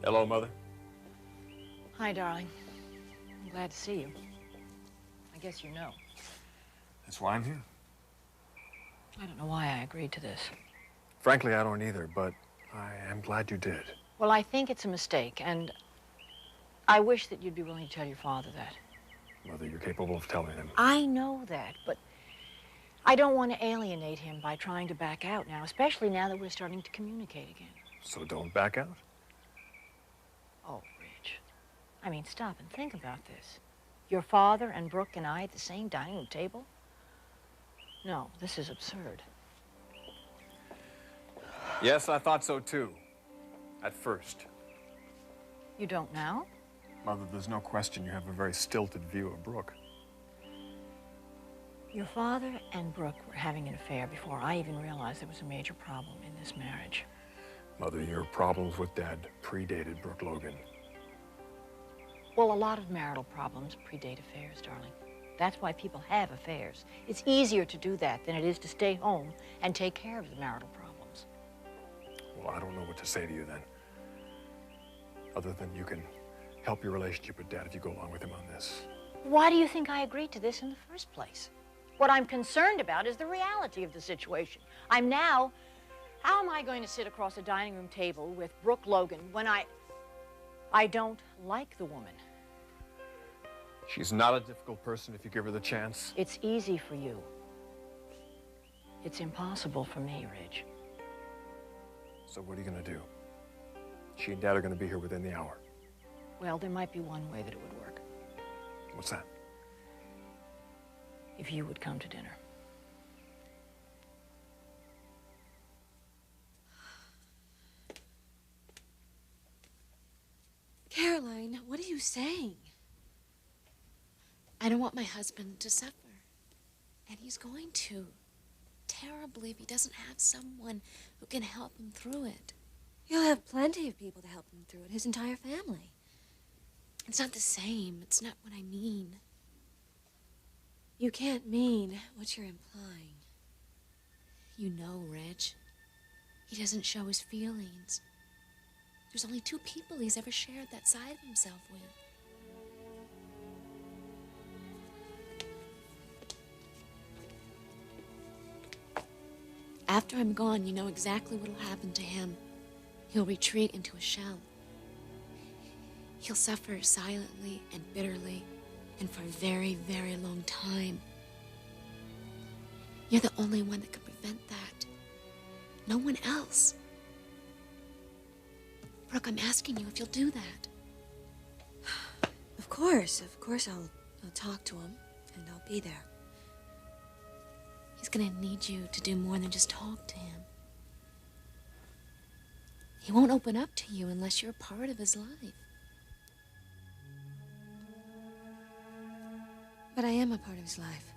Hello, Mother. Hi, darling. I'm glad to see you. I guess you know. That's why I'm here. I don't know why I agreed to this. Frankly, I don't either, but I am glad you did. Well, I think it's a mistake, and I wish that you'd be willing to tell your father that. Mother, you're capable of telling him. I know that, but I don't want to alienate him by trying to back out now, especially now that we're starting to communicate again. So don't back out? Oh, Rich. I mean, stop and think about this. Your father and Brooke and I at the same dining room table? No, this is absurd. Yes, I thought so too. At first. You don't now? Mother, there's no question you have a very stilted view of Brooke. Your father and Brooke were having an affair before I even realized there was a major problem in this marriage. Mother, your problems with Dad predated Brooke Logan. Well, a lot of marital problems predate affairs, darling. That's why people have affairs. It's easier to do that than it is to stay home and take care of the marital problems. Well, I don't know what to say to you then. Other than you can help your relationship with Dad if you go along with him on this. Why do you think I agreed to this in the first place? What I'm concerned about is the reality of the situation. How am I going to sit across a dining room table with Brooke Logan when I don't like the woman? She's not a difficult person if you give her the chance. It's easy for you. It's impossible for me, Ridge. So what are you gonna do? She and Dad are gonna be here within the hour. Well, there might be one way that it would work. What's that? If you would come to dinner. Caroline, what are you saying? I don't want my husband to suffer. And he's going to. Terribly if he doesn't have someone who can help him through it. He'll have plenty of people to help him through it, his entire family. It's not the same. It's not what I mean. You can't mean what you're implying. You know, Reg. He doesn't show his feelings. There's only 2 people he's ever shared that side of himself with. After I'm gone, you know exactly what'll happen to him. He'll retreat into a shell. He'll suffer silently and bitterly, and for a very, very long time. You're the only one that could prevent that. No one else. Brooke, I'm asking you if you'll do that. Of course I'll talk to him, and I'll be there. He's gonna need you to do more than just talk to him. He won't open up to you unless you're a part of his life. But I am a part of his life.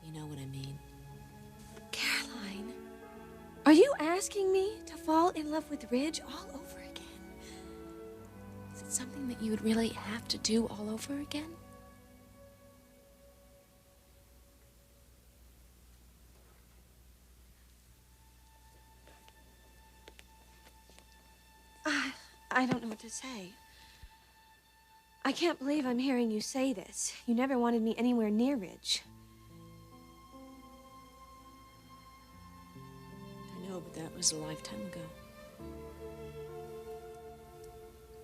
You know what I mean. Caroline, are you asking me to fall in love with Ridge all over again? Is it something that you would really have to do all over again? I don't know what to say. I can't believe I'm hearing you say this. You never wanted me anywhere near Ridge. I know, but that was a lifetime ago.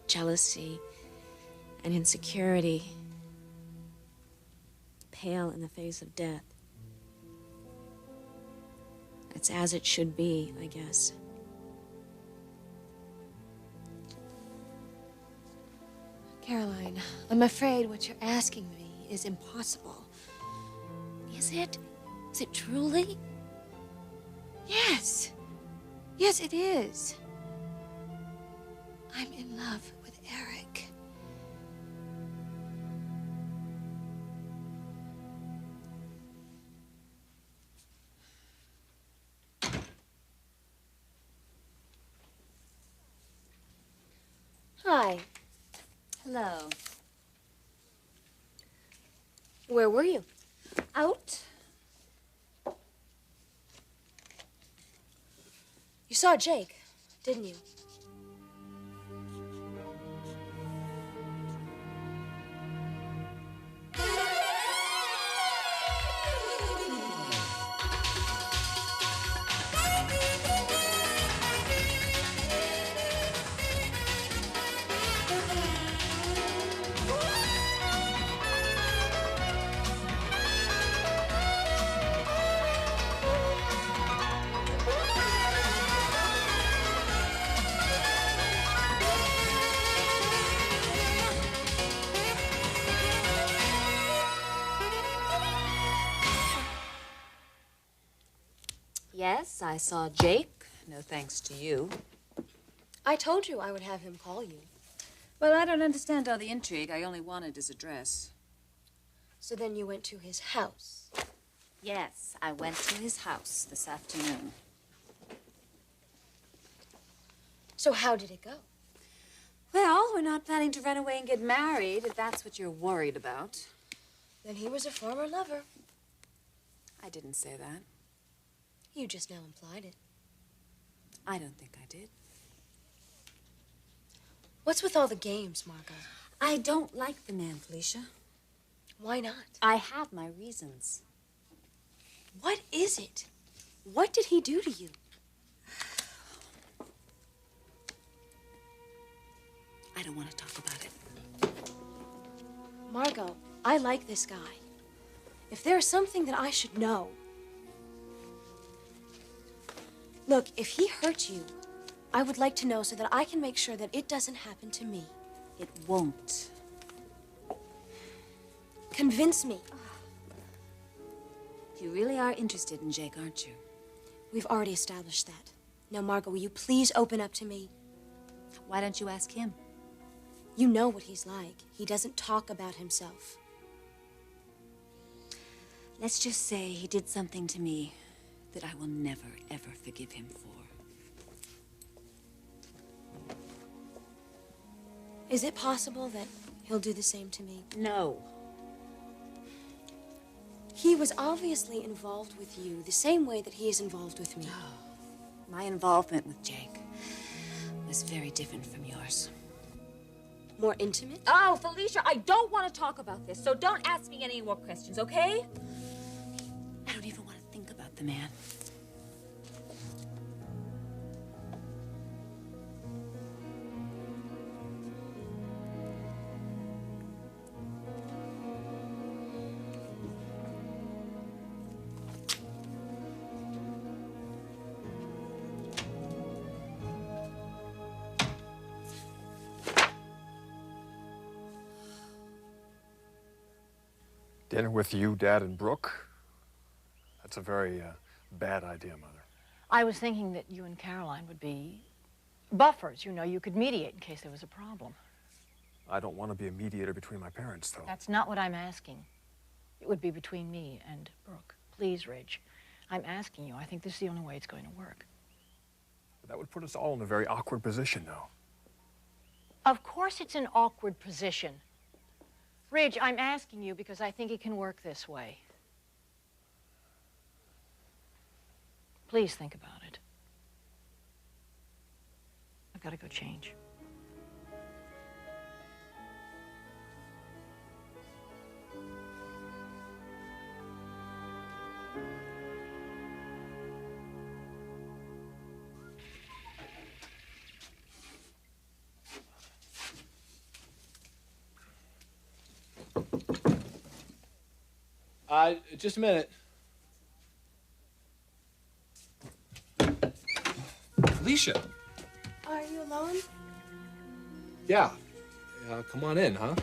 Jealousy and insecurity, pale in the face of death. It's as it should be, I guess. Caroline, I'm afraid what you're asking me is impossible. Is it? Is it truly? Yes. Yes, it is. I'm in love with Eric. Hi. Hello. Where were you? Out? You saw Jake, didn't you? Yes, I saw Jake. No thanks to you. I told you I would have him call you. Well, I don't understand all the intrigue. I only wanted his address. So then you went to his house? Yes, I went to his house this afternoon. So how did it go? Well, we're not planning to run away and get married, if that's what you're worried about. Then he was a former lover. I didn't say that. You just now implied it. I don't think I did. What's with all the games, Margo? I don't like the man, Felicia. Why not? I have my reasons. What is it? What did he do to you? I don't want to talk about it. Margo, I like this guy. If there's something that I should know... Look, if he hurt you, I would like to know so that I can make sure that it doesn't happen to me. It won't. Convince me. You really are interested in Jake, aren't you? We've already established that. Now, Margo, will you please open up to me? Why don't you ask him? You know what he's like. He doesn't talk about himself. Let's just say he did something to me that I will never, ever forgive him for. Is it possible that he'll do the same to me? No. He was obviously involved with you the same way that he is involved with me. My involvement with Jake was very different from yours. More intimate? Oh, Felicia, I don't want to talk about this, so don't ask me any more questions, okay? I don't even want to think about the man. Dinner with you, Dad, and Brooke? That's a very bad idea, Mother. I was thinking that you and Caroline would be buffers. You know, you could mediate in case there was a problem. I don't want to be a mediator between my parents, though. That's not what I'm asking. It would be between me and Brooke. Please, Ridge. I'm asking you. I think this is the only way it's going to work. That would put us all in a very awkward position, though. Of course it's an awkward position. Ridge, I'm asking you because I think it can work this way. Please think about it. I've got to go change. Just a minute. Felicia. Are you alone? Yeah. Come on in, huh?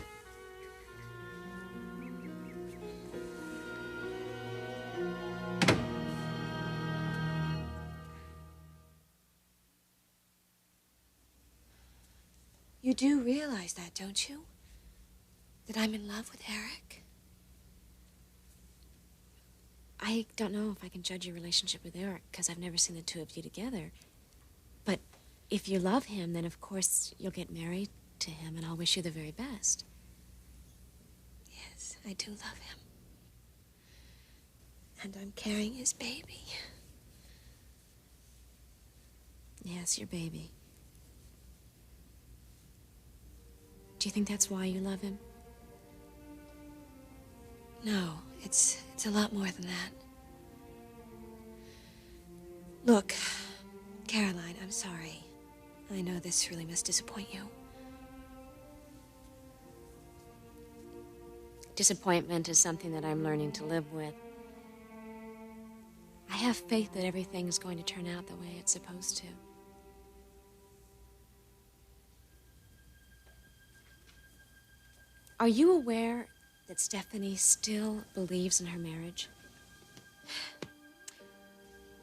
You do realize that, don't you? That I'm in love with Eric? I don't know if I can judge your relationship with Eric, because I've never seen the two of you together. But if you love him, then of course you'll get married to him, and I'll wish you the very best. Yes, I do love him. And I'm carrying his baby. Yes, your baby. Do you think that's why you love him? No, it's a lot more than that. Look, Caroline, I'm sorry. I know this really must disappoint you. Disappointment is something that I'm learning to live with. I have faith that everything is going to turn out the way it's supposed to. Are you aware that Stephanie still believes in her marriage?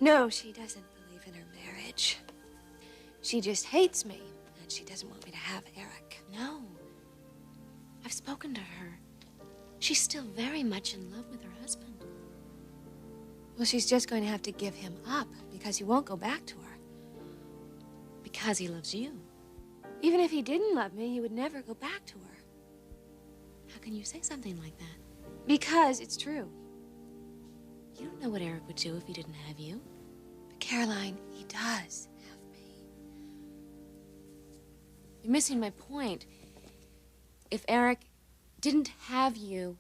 No, she doesn't believe in her marriage. She just hates me, and she doesn't want me to have Eric. No. I've spoken to her. She's still very much in love with her husband. Well, she's just going to have to give him up because he won't go back to her. Because he loves you. Even if he didn't love me, he would never go back to her. How can you say something like that? Because it's true. You don't know what Eric would do if he didn't have you. But Caroline, he does have me. You're missing my point. If Eric didn't have you,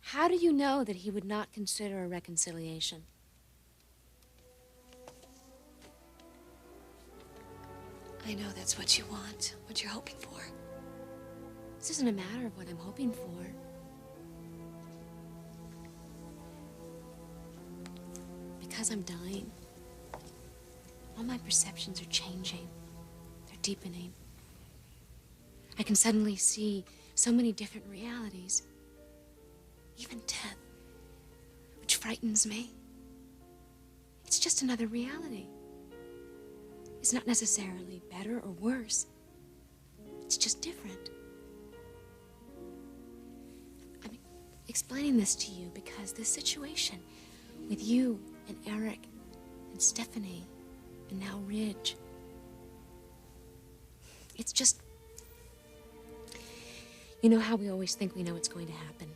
how do you know that he would not consider a reconciliation? I know that's what you want, what you're hoping for. This isn't a matter of what I'm hoping for. Because I'm dying, all my perceptions are changing. They're deepening. I can suddenly see so many different realities. Even death, which frightens me. It's just another reality. It's not necessarily better or worse. It's just different. I'm explaining this to you because this situation with you and Eric and Stephanie and now Ridge, it's just... You know how we always think we know what's going to happen?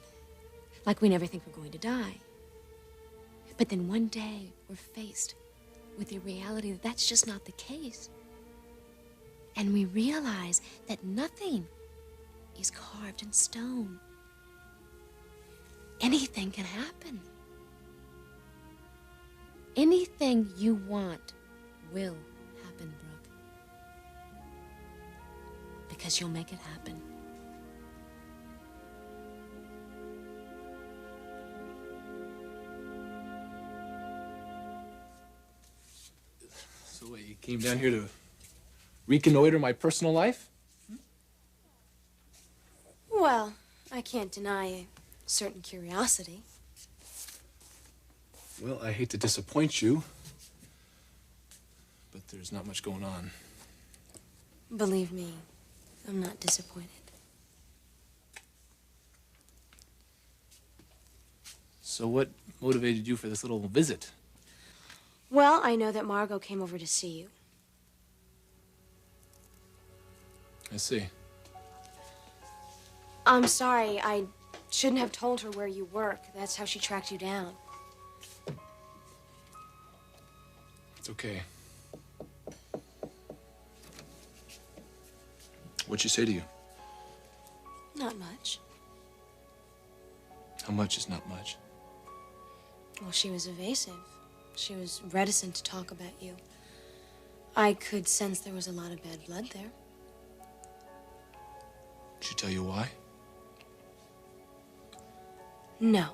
Like we never think we're going to die. But then one day we're faced with the reality that that's just not the case. And we realize that nothing is carved in stone. Anything can happen. Anything you want will happen, Brooke. Because you'll make it happen. So what, you came down here to reconnoiter my personal life? Well, I can't deny a certain curiosity. Well, I hate to disappoint you, but there's not much going on. Believe me, I'm not disappointed. So what motivated you for this little visit? Well, I know that Margo came over to see you. I see. I'm sorry, I shouldn't have told her where you work. That's how she tracked you down. It's okay. What'd she say to you? Not much. How much is not much? Well, she was evasive. She was reticent to talk about you. I could sense there was a lot of bad blood there. Did she tell you why? No.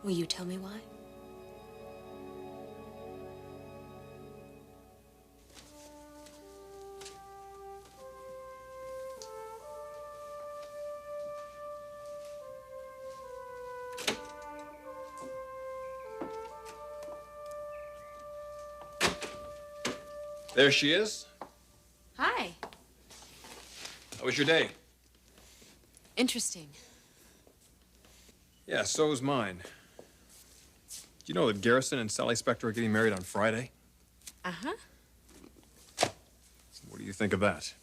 Will you tell me why? There she is. Hi. How was your day? Interesting. Yeah, so was mine. Do you know that Garrison and Sally Spector are getting married on Friday? Uh-huh. What do you think of that?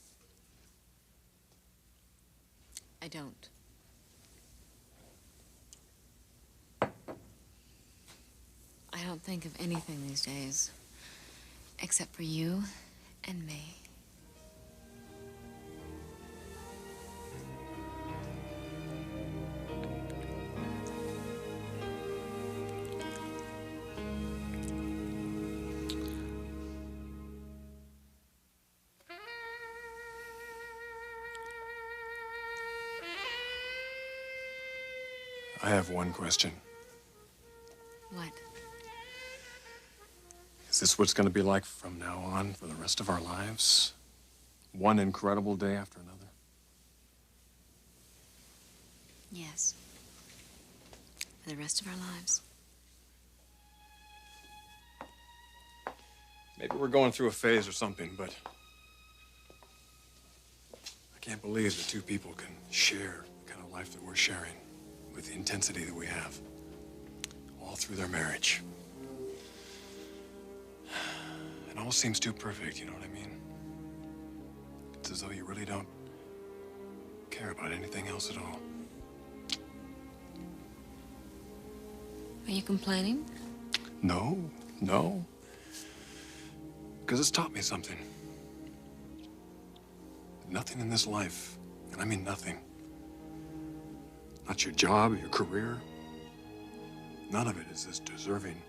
I don't. I don't think of anything these days, except for you and me. I have one question. What? Is this what it's going to be like from now on for the rest of our lives? One incredible day after another? Yes. For the rest of our lives. Maybe we're going through a phase or something, but I can't believe that two people can share the kind of life that we're sharing with the intensity that we have, all through their marriage. It almost seems too perfect, you know what I mean? It's as though you really don't care about anything else at all. Are you complaining? No, no. Because it's taught me something. Nothing in this life, and I mean nothing, not your job, your career, none of it is as deserving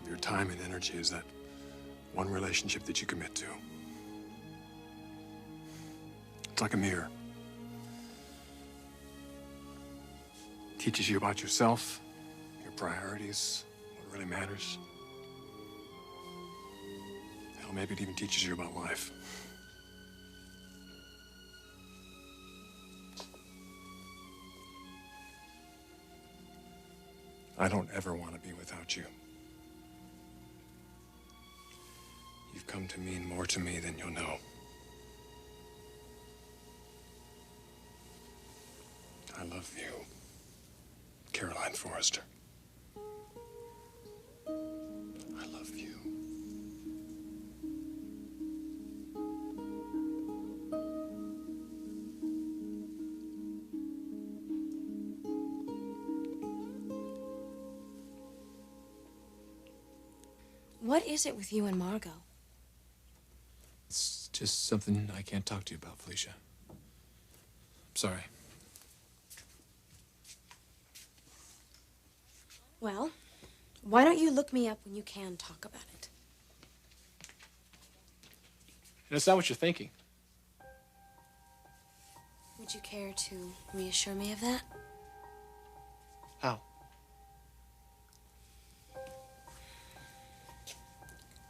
of your time and energy as that one relationship that you commit to. It's like a mirror. It teaches you about yourself, your priorities, what really matters. Hell, maybe it even teaches you about life. I don't ever want to be without you. You've come to mean more to me than you'll know. I love you, Caroline Forrester. I love you. What is it with you and Margo? It's just something I can't talk to you about, Felicia. I'm sorry. Well, why don't you look me up when you can talk about it? And it's not what you're thinking. Would you care to reassure me of that? How?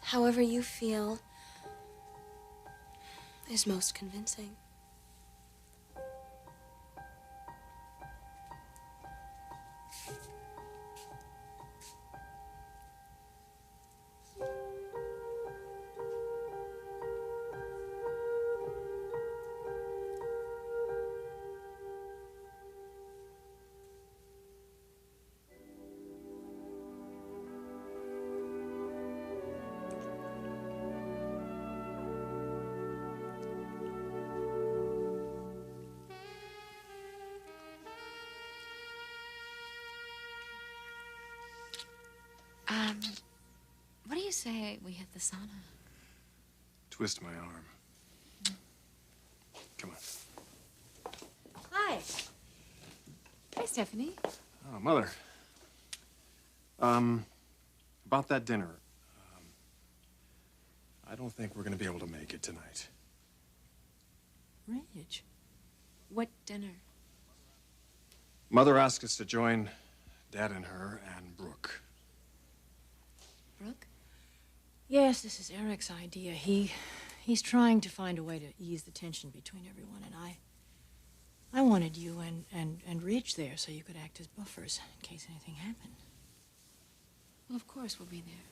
However you feel is most convincing. What do you say we hit the sauna? Twist my arm. Come on. Hi. Hi, Stephanie. Oh, Mother. About that dinner. I don't think we're going to be able to make it tonight. Ridge. What dinner? Mother asked us to join Dad and her and Brooke. Brooke? Yes, this is Eric's idea. He's trying to find a way to ease the tension between everyone, and I wanted you and Ridge there so you could act as buffers in case anything happened. Well, of course we'll be there.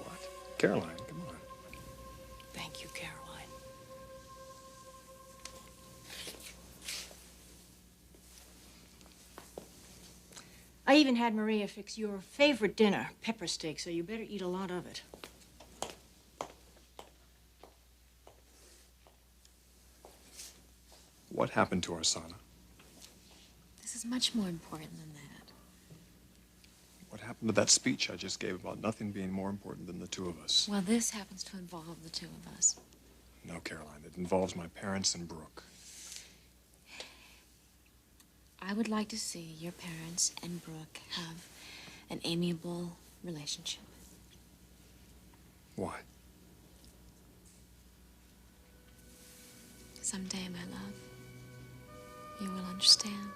What? Caroline, come on. Thank you, Caroline. I even had Maria fix your favorite dinner, pepper steak, so you better eat a lot of it. What happened to our sauna? This is much more important than that. What happened to that speech I just gave about nothing being more important than the two of us? Well, this happens to involve the two of us. No, Caroline, it involves my parents and Brooke. I would like to see your parents and Brooke have an amiable relationship. Why? Someday, my love, you will understand.